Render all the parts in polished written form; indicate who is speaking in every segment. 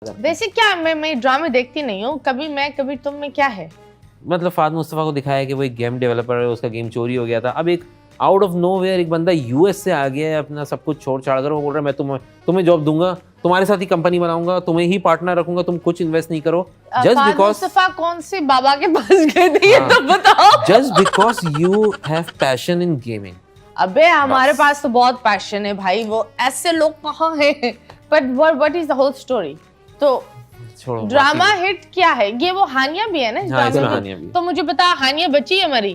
Speaker 1: वैसे क्या मैं ड्रामे देखती नहीं हूँ, कभी मैं कभी तुम में क्या है।
Speaker 2: मतलब फाद मुस्तफा को दिखाया कि वो एक गेम डेवलपर है, उसका गेम चोरी हो गया था। अब एक आउट ऑफ नोवेयर एक बंदा यूएस से आ गया है, अपना सब कुछ छोड़ छाड़ कर वो बोल रहा है मैं तुम्हें जॉब दूंगा, तुम्हारे साथ ही कंपनी बनाऊंगा, तुम्हें ही पार्टनर रखूंगा, तुम कुछ इन्वेस्ट नहीं करो। जस्ट बिकॉज
Speaker 1: मुस्तफा कौन से बाबा के पास गए थे ये तो बताओ।
Speaker 2: Just because you have passion in gaming.
Speaker 1: अबे हमारे पास तो बहुत पैशन है भाई, वो ऐसे लोग कहाँ हैं। But what is the whole story. तो ड्रामा हिट क्या है ये, वो हानिया भी है ना इस ड्रामे में। तो मुझे बता हानिया बची है मरी,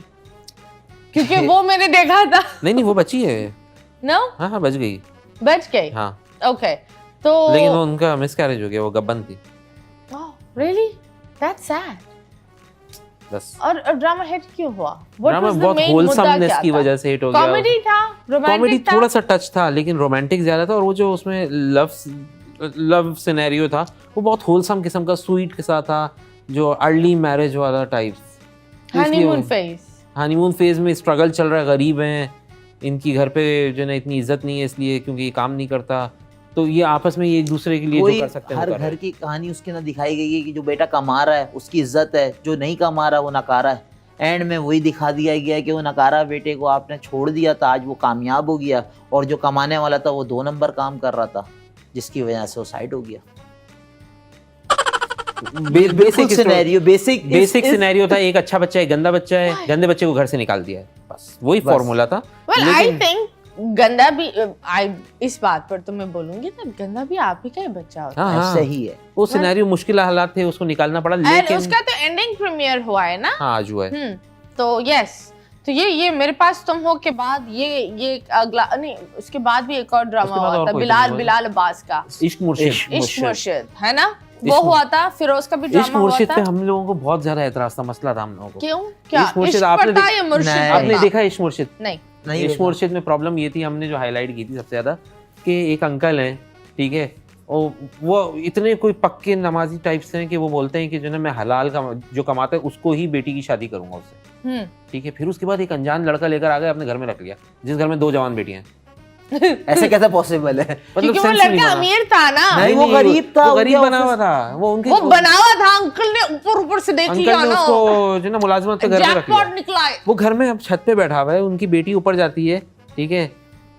Speaker 1: क्योंकि वो मैंने देखा था।
Speaker 2: नहीं वो बची है।
Speaker 1: नो
Speaker 2: हाँ बच गई।
Speaker 1: बच गई
Speaker 2: हाँ
Speaker 1: ओके। तो
Speaker 2: लेकिन वो उनका मिसकैरेज हो गया, वो गब्बन थी।
Speaker 1: Really that's sad.
Speaker 2: बस
Speaker 1: और ड्रामा हिट क्यों हुआ?
Speaker 2: ड्रामा बहुत होलसमनेस की वजह से हिट हो गया।
Speaker 1: कॉमेडी था,
Speaker 2: कॉमेडी थोड़ा सा टच था लेकिन रोमांटिक ज्यादा था। और वो जो उसमें लव सिनेरियो था वो बहुत होलसम किस्म का, स्वीट के साथ था, जो अर्ली मैरिज वाला टाइप। हनीमून फेज में स्ट्रगल चल रहा है, गरीब हैं, इनकी घर पे जो ना इतनी इज्जत नहीं है इसलिए क्योंकि ये काम नहीं करता, तो ये आपस में एक दूसरे के लिए जो कर सकते हैं।
Speaker 3: हर घर की कहानी उसके अंदर दिखाई गई है कि जो बेटा कमा रहा है उसकी इज्जत है, जो नहीं कमा रहा वो नकारा है। एंड में वही दिखा दिया गया है कि वो नकारा बेटे को आपने छोड़ दिया था, आज वो कामयाब हो गया, और जो कमाने वाला था वो 2 नंबर काम कर रहा था, जिसकी वजह से वो साइड हो गया।
Speaker 2: बेसिक सिनेरियो था। एक अच्छा बच्चा है, गंदा बच्चा है, गंदे बच्चे को घर से निकाल दिया है, बस वही फॉर्मूला था।
Speaker 1: आई थिंक गंदा भी इस बात पर तो मैं बोलूंगी ना, गंदा भी आप ही का ही बच्चा होता
Speaker 2: है।
Speaker 3: सही है।
Speaker 2: वो सिनेरियो मुश्किल हालात थे, उसको निकालना पड़ा। लेकिन
Speaker 1: उसका तो एंडिंग प्रीमियर हुआ है ना।
Speaker 2: हाँ आज हुआ है।
Speaker 1: तो यस, तो ये मेरे पास तुम हो के बाद ये अगला नहीं, उसके बाद भी एक और ड्रामा हुआ था बिलाल अब्बास का, इश्क मुर्शिद है ना, वो हुआ था। फिरोज का भी ड्रामा हुआ था।
Speaker 2: पे हम लोगों को बहुत ज्यादा एतराज था, मसला था हम लोगों को।
Speaker 1: क्यों? क्या इश्क पड़ता है मुर्शिद?
Speaker 2: आपने देखा इश्क मुर्शिद?
Speaker 1: नहीं
Speaker 2: इश्क मुर्शिद में प्रॉब्लम ये थी, हमने जो हाईलाइट की थी सबसे ज्यादा, कि एक अंकल हैं, ठीक है, वो इतने कोई पक्के नमाजी टाइप से हैं कि वो बोलते हैं कि जो ना मैं हलाल का जो कमाता है उसको ही बेटी की शादी करूंगा उससे, ठीक है। फिर उसके बाद एक अनजान लड़का लेकर आ गया, अपने घर में रख लिया, जिस घर में 2 जवान बेटियां हैं।
Speaker 3: ऐसे कैसे पॉसिबल है?
Speaker 1: क्योंकि वो लड़का अमीर था ना।
Speaker 3: नहीं वो गरीब था,
Speaker 2: वो गरीब बना हुआ था, वो
Speaker 1: बना हुआ था। अंकल ने ऊपर से देख लिया ना,
Speaker 2: उसको जो ना मुलाजिमत पे घर में रख लिया। वो घर में अब छत पे बैठा हुआ है, उनकी बेटी ऊपर जाती है, ठीक है,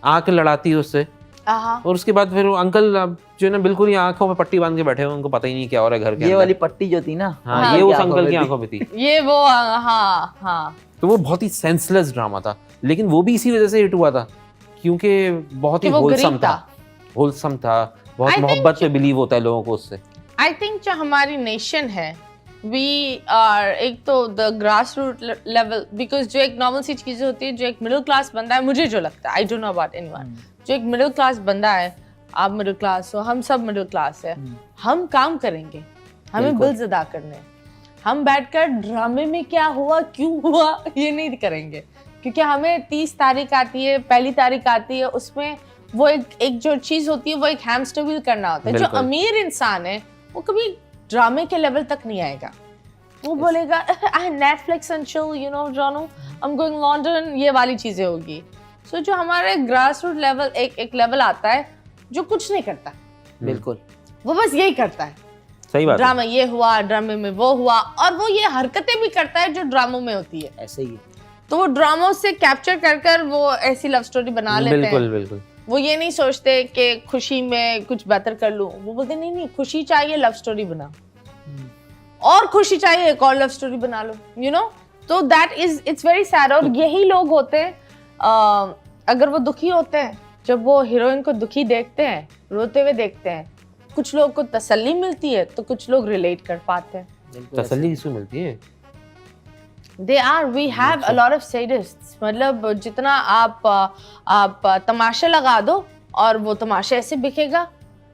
Speaker 2: आंख लड़ाती है उससे, और उसके बाद फिर अंकल जो ना बिल्कुल ही आंखों में पट्टी बांध के बैठे हुए, उनको पता ही नहीं क्या हो रहा है घर के।
Speaker 3: ये वाली पट्टी जो थी ना,
Speaker 2: हाँ ये उस अंकल की आंखों में थी।
Speaker 1: ये वो हाँ।
Speaker 2: तो वो बहुत ही सेंसलेस ड्रामा था, लेकिन वो भी इसी वजह से हिट हुआ था क्योंकि बहुत ही होलसम था, बहुत मोहब्बत पे बिलीव होता है लोगों को उससे।
Speaker 1: आई थिंक जो हमारी नेशन है, वी आर एक तो the grass root level, because जो एक नॉर्मल सी चीजें होती है, जो एक मिडिल क्लास बंदा है, मुझे जो लगता है, I don't know about anyone, जो एक मिडिल क्लास बंदा है, आप मिडिल क्लास हो, हम सब मिडिल क्लास है, हम काम करेंगे, हमें बिल्स अदा करने, हम बैठकर ड्रामे में क्या हुआ क्यों हुआ ये नहीं करेंगे, क्योंकि हमें 30 तारीख आती है, पहली तारीख आती है, उसमें वो एक जो चीज होती है वो एक हैमस्टर व्हील करना होता है। जो अमीर इंसान है वो कभी ड्रामे के लेवल तक नहीं आएगा, वो बोलेगा Netflix and chill, you know Jono, I am going London, ये वाली चीजें होगी। सो जो हमारे ग्रास रूट लेवल एक लेवल आता है जो कुछ नहीं करता,
Speaker 3: बिल्कुल
Speaker 1: वो बस यही करता है।
Speaker 2: सही बात,
Speaker 1: ड्रामा ये हुआ, ड्रामे में वो हुआ, और वो ये हरकतें भी करता है जो ड्रामों में होती है।
Speaker 3: ऐसे ही
Speaker 1: तो वो ड्रामों से कैप्चर कर वो ऐसी लव स्टोरी बना लेते हैं।
Speaker 2: बिल्कुल।
Speaker 1: वो ये नहीं सोचते कि खुशी में कुछ बेहतर कर लूं, वो बोलते नहीं खुशी चाहिए, लव स्टोरी बना, और खुशी चाहिए एक और लव स्टोरी बना लो, यू नो। तो that is it's very sad. और यही लोग होते हैं, अगर वो दुखी होते हैं, जब वो हीरोइन को दुखी देखते हैं, रोते हुए देखते हैं, कुछ लोग को तसल्ली मिलती है, तो कुछ लोग रिलेट कर पाते हैं।
Speaker 2: तसल्ली किसको मिलती है?
Speaker 1: we have a lot of sadists, मतलब जितना आप तमाशा लगा दो और वो तमाशा ऐसे बिकेगा,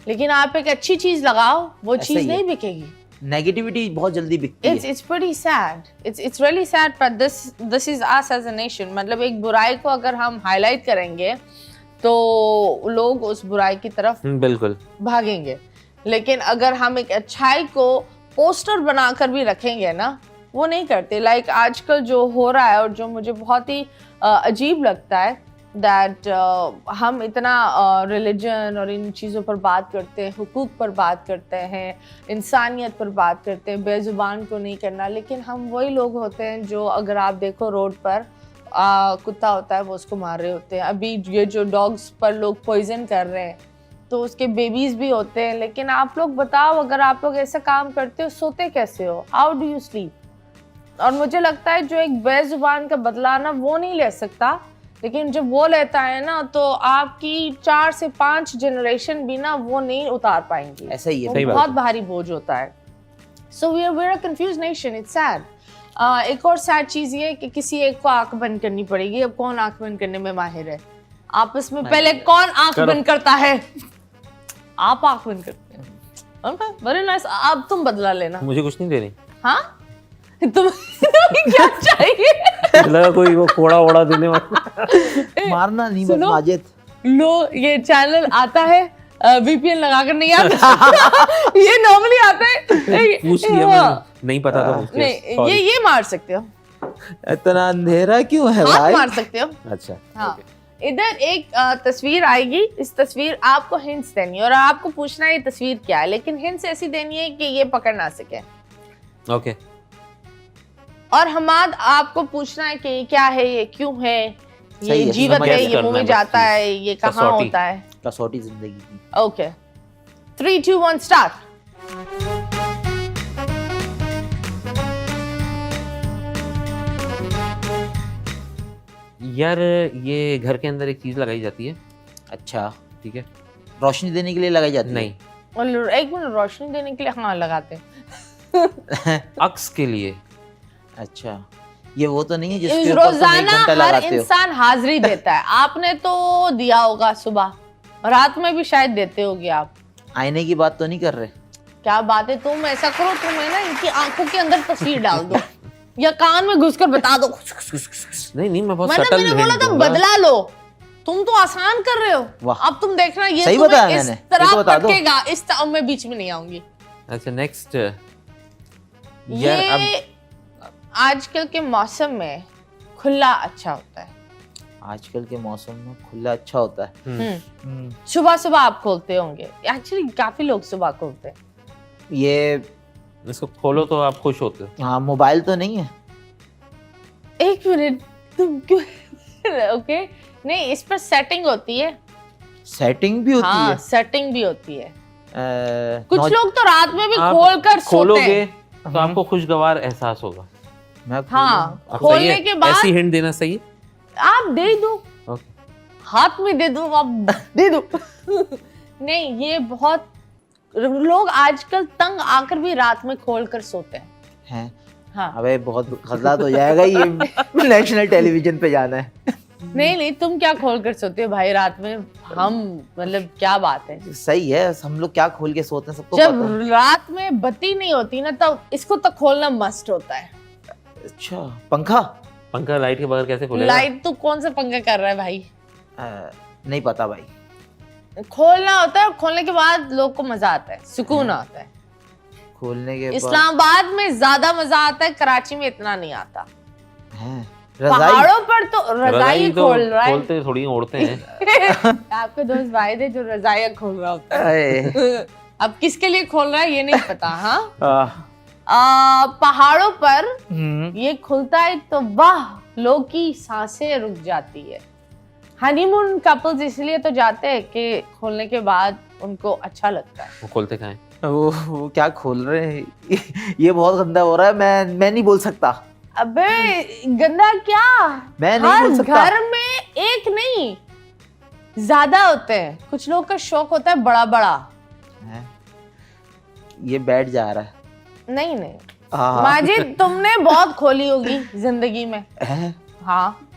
Speaker 1: लेकिन आप एक अच्छी चीज लगाओ वो चीज नहीं बिकेगी।
Speaker 3: नेगेटिविटी बहुत जल्दी बिकती है।
Speaker 1: It's pretty sad. It's really sad, but this is us as a nation. मतलब एक बुराई को अगर हम हाईलाइट करेंगे तो लोग उस बुराई की तरफ
Speaker 2: बिल्कुल
Speaker 1: भागेंगे, लेकिन अगर हम एक अच्छाई को पोस्टर बनाकर भी रखेंगे ना, वो नहीं करते। लाइक आजकल जो हो रहा है और जो मुझे बहुत ही अजीब लगता है दैट हम इतना रिलीजन और इन चीज़ों पर बात करते हैं, हुकूक पर बात करते हैं, इंसानियत पर बात करते हैं, बेजुबान को नहीं करना, लेकिन हम वही लोग होते हैं जो अगर आप देखो रोड पर कुत्ता होता है वो उसको मार रहे होते हैं। अभी ये जो डॉग्स पर लोग पॉइजन कर रहे हैं तो उसके बेबीज भी होते हैं। लेकिन आप लोग बताओ, अगर आप लोग ऐसा काम करते हो सोते कैसे हो? How do you sleep? और मुझे लगता है जो एक बेजुबान का बदला ना वो नहीं ले सकता, लेकिन जब वो लेता है ना तो आपकी 4 से 5 जनरेशन भी ना वो नहीं उतार पाएंगी।
Speaker 3: ऐसा ही है,
Speaker 1: वो
Speaker 3: सही बात
Speaker 1: बहुत
Speaker 3: है।
Speaker 1: भारी बोझ होता है। So we are a confuse nation, it's sad. एक और सैड चीज ये है कि किसी एक को आंख बंद करनी पड़ेगी। अब कौन आंख बंद करने में माहिर है आपस में? पहले कौन आंख बंद करता है? आप आंख बंद करते हैं। Okay, very nice. अब तुम बदला लेना।
Speaker 2: मुझे कुछ नहीं देनी।
Speaker 1: हाँ तुम्हें क्या चाहिए?
Speaker 2: लगा कोई वो कोड़ा वोड़ा देने वाला।
Speaker 3: मारना नहीं बस
Speaker 1: सुनो।
Speaker 3: माजिद।
Speaker 1: लो ये चैनल आता है, VPN लगाकर नहीं आता। ये नॉर्मली आता है।
Speaker 2: पूछ लिया मैंने, नहीं पता था मुझे।
Speaker 1: नहीं, ये मार सकते हो,
Speaker 3: इतना अंधेरा क्यों है
Speaker 1: हाथ
Speaker 3: भाई?
Speaker 1: मार सकते हो।
Speaker 2: अच्छा
Speaker 1: हाँ, इधर एक तस्वीर आएगी। इस तस्वीर आपको हिंट्स देनी है और आपको पूछना है ये तस्वीर क्या है, लेकिन हिंट्स ऐसी देनी है कि ये पकड़ ना सके।
Speaker 2: ओके।
Speaker 1: और हमाद आपको पूछना है कि ये क्या है, ये क्यों है,
Speaker 3: सही
Speaker 1: ये
Speaker 3: है,
Speaker 1: जीवत
Speaker 3: समझ
Speaker 1: है,
Speaker 3: गया,
Speaker 1: ये
Speaker 2: करना
Speaker 1: मुंह में
Speaker 2: है बस
Speaker 1: जाता
Speaker 2: चीज़।
Speaker 1: है, ये कहाँ
Speaker 2: कसौटी।
Speaker 1: होता है।
Speaker 3: कसौटी जिंदगी की।
Speaker 1: Okay, 3, 2, 1 start.
Speaker 2: यार ये घर के अंदर एक चीज लगाई जाती है,
Speaker 3: अच्छा,
Speaker 2: ठीक है?
Speaker 3: रोशनी देने के लिए लगाई जाती
Speaker 2: नहीं,
Speaker 1: और एक मिनट, रोशनी देने के लिए हाँ लगाते हैं।
Speaker 2: अक्स के लिए।
Speaker 3: अच्छा, ये वो तो नहीं है जिसके ऊपर तुम 1
Speaker 1: रोजाना
Speaker 3: घंटा
Speaker 1: हर
Speaker 3: लगाते हो?
Speaker 1: इंसान हाजिरी देता है। आपने तो दिया होगा, सुबह रात में भी शायद देते होगे आप।
Speaker 3: आईने की बात तो नहीं कर रहे?
Speaker 1: क्या बात है, तुम ऐसा करो, तुम है ना इनकी आंखों के अंदर तस्वीर डाल दो या कान में घुसकर बता दो।
Speaker 2: नहीं मैं बहुत
Speaker 1: मैंने
Speaker 2: सटल
Speaker 1: बोला
Speaker 2: हिंट
Speaker 1: था
Speaker 2: दूंगा।
Speaker 1: बदला लो, तुम तो आसान कर रहे हो।
Speaker 3: वाह।
Speaker 1: अब तुम देखना, ये
Speaker 3: सही
Speaker 1: तुम्हें
Speaker 3: बताया
Speaker 1: इस
Speaker 3: मैंने,
Speaker 1: तरह
Speaker 3: ये तो बता दो।
Speaker 1: पटकेगा, इस तरह मैं बीच में नहीं आऊंगी।
Speaker 2: अच्छा नेक्स्ट। यार अब
Speaker 1: ये आजकल के मौसम में खुला अच्छा होता है।
Speaker 3: आजकल के मौसम में खुला अच्छा होता है।
Speaker 1: हम्म। सुबह सुबह आप खोलते होंगे, एक्चुअली काफी लोग सुबह खोलते हैं।
Speaker 3: ये
Speaker 2: इसको खोलो तो आप खुश होते हो।
Speaker 3: हाँ, मोबाइल तो नहीं है?
Speaker 1: एक मिनट, तुम क्यों ओके नहीं, इस पर सेटिंग होती है।
Speaker 3: सेटिंग भी होती
Speaker 1: हाँ,
Speaker 3: है?
Speaker 1: सेटिंग भी होती है। कुछ
Speaker 3: नौ-
Speaker 1: लोग तो रात में भी
Speaker 2: आप
Speaker 1: खोल कर सोते
Speaker 2: खोलोगे
Speaker 1: हैं।
Speaker 2: तो आपको खुशगवार एहसास होगा।
Speaker 3: मैं
Speaker 1: हाँ,
Speaker 2: अब सही
Speaker 1: खोलने
Speaker 2: है?
Speaker 1: के बाद
Speaker 2: ऐसी हिंट देना सही है?
Speaker 1: आप दे दो,
Speaker 2: ओके।
Speaker 1: हाथ में दे दो, आप दे दो। नहीं, ये बहुत लोग आजकल तंग आकर भी रात में खोल कर सोते हैं।
Speaker 3: हैं?
Speaker 1: हाँ,
Speaker 3: अबे बहुत गलत हो जाएगा ये। नेशनल टेलीविजन पे जाना है।
Speaker 1: नहीं तुम क्या खोल कर सोते हो भाई रात में? हम मतलब क्या बात है।
Speaker 3: सही है, हम लोग क्या खोल के सोते हैं सबको
Speaker 1: जब
Speaker 3: पता है।
Speaker 1: रात में बत्ती नहीं होती ना, तब इसको तो खोलना मस्ट होता है।
Speaker 3: अच्छा, पंखा?
Speaker 2: पंखा लाइट के बगैर कैसे खोलेगा?
Speaker 1: लाइट तो कौन सा पंखा कर रहा है भाई?
Speaker 3: नहीं पता भाई।
Speaker 1: खोलना होता है, खोलने के बाद लोग को मजा आता है, सुकून आता है।
Speaker 3: खोलने के बाद
Speaker 1: इस्लामाबाद में ज्यादा मजा आता है, कराची में इतना नहीं आता।
Speaker 3: हैं? रजाई?
Speaker 1: पहाड़ों पर तो रजाई
Speaker 2: तो
Speaker 1: खोल रहा है।
Speaker 2: खोलते थोड़ी ओढ़ते हैं।
Speaker 1: आपके दोस्त भाई थे जो रजाइयाँ खोल रहा होता
Speaker 3: अरे,
Speaker 1: है। अब किसके लिए खोल रहा है ये नहीं पता। हाँ,
Speaker 3: आह,
Speaker 1: पहाड़ों पर
Speaker 3: हम्म,
Speaker 1: ये खुलता है तो वाह, लोग की सांसें रुक जाती है। हनीमून कपल्स इसलिए तो जाते हैं कि खोलने के बाद उनको अच्छा लगता है।
Speaker 2: वो खोलते कहाँ हैं?
Speaker 3: वो क्या खोल रहे हैं? ये बहुत गंदा हो रहा है। मैं नहीं बोल सकता।
Speaker 1: अबे गंदा क्या,
Speaker 3: मैं नहीं
Speaker 1: हर
Speaker 3: बोल सकता।
Speaker 1: घर में एक नहीं ज्यादा होते हैं। कुछ लोग का शौक होता है बड़ा बड़ा।
Speaker 3: हैं? ये बैठ जा रहा है।
Speaker 1: नहीं
Speaker 3: हाँ।
Speaker 1: माजिद, तुमने बहुत खोली होगी जिंदगी में।
Speaker 3: हैं?
Speaker 1: हाँ,